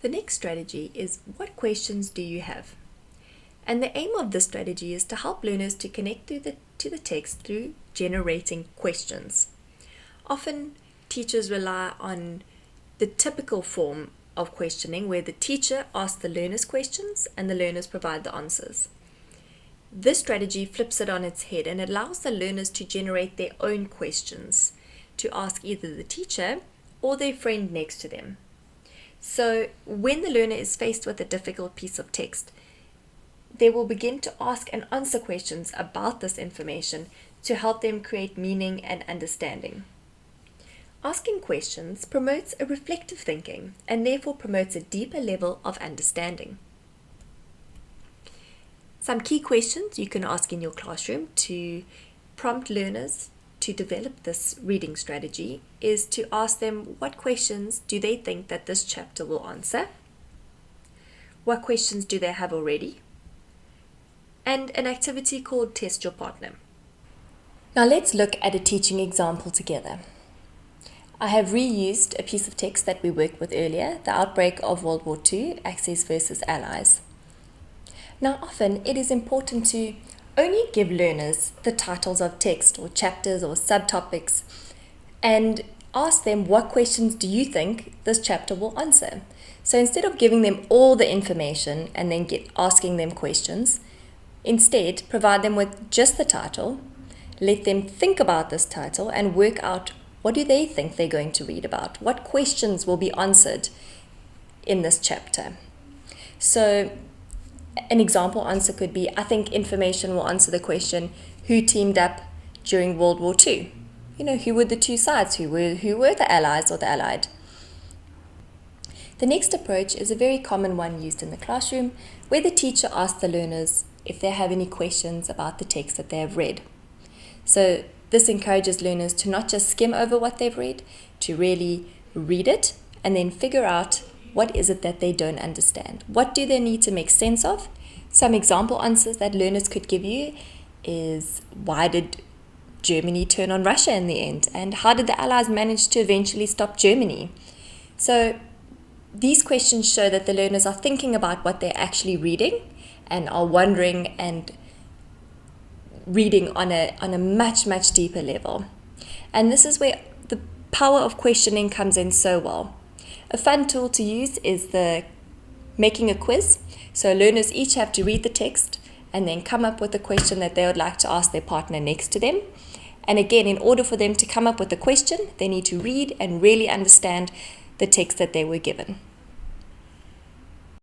The next strategy is, what questions do you have? And the aim of this strategy is to help learners to connect to the text through generating questions. Often teachers rely on the typical form of questioning where the teacher asks the learners questions and the learners provide the answers. This strategy flips it on its head and allows the learners to generate their own questions to ask either the teacher or their friend next to them. So when the learner is faced with a difficult piece of text, they will begin to ask and answer questions about this information to help them create meaning and understanding. Asking questions promotes a reflective thinking and therefore promotes a deeper level of understanding. Some key questions you can ask in your classroom to prompt learners to develop this reading strategy is to ask them, what questions do they think that this chapter will answer? What questions do they have already? And an activity called Test Your Partner. Now let's look at a teaching example together. I have reused a piece of text that we worked with earlier, the outbreak of World War II, Axis versus Allies. Now often it is important to only give learners the titles of text or chapters or subtopics and ask them, what questions do you think this chapter will answer? So instead of giving them all the information and then asking them questions, instead provide them with just the title, let them think about this title and work out, what do they think they're going to read about? What questions will be answered in this chapter? So an example answer could be, I think information will answer the question, who teamed up during World War II? Who were the two sides? Who were the Allies or the Allied? The next approach is a very common one used in the classroom, where the teacher asks the learners if they have any questions about the text that they have read. So this encourages learners to not just skim over what they've read, to really read it and then figure out, what is it that they don't understand? What do they need to make sense of? Some example answers that learners could give you is, why did Germany turn on Russia in the end? And how did the Allies manage to eventually stop Germany? So these questions show that the learners are thinking about what they're actually reading and are wondering and reading on a much, much deeper level. And this is where the power of questioning comes in so well. A fun tool to use is the making a quiz. So learners each have to read the text and then come up with a question that they would like to ask their partner next to them. And again, in order for them to come up with a question, they need to read and really understand the text that they were given.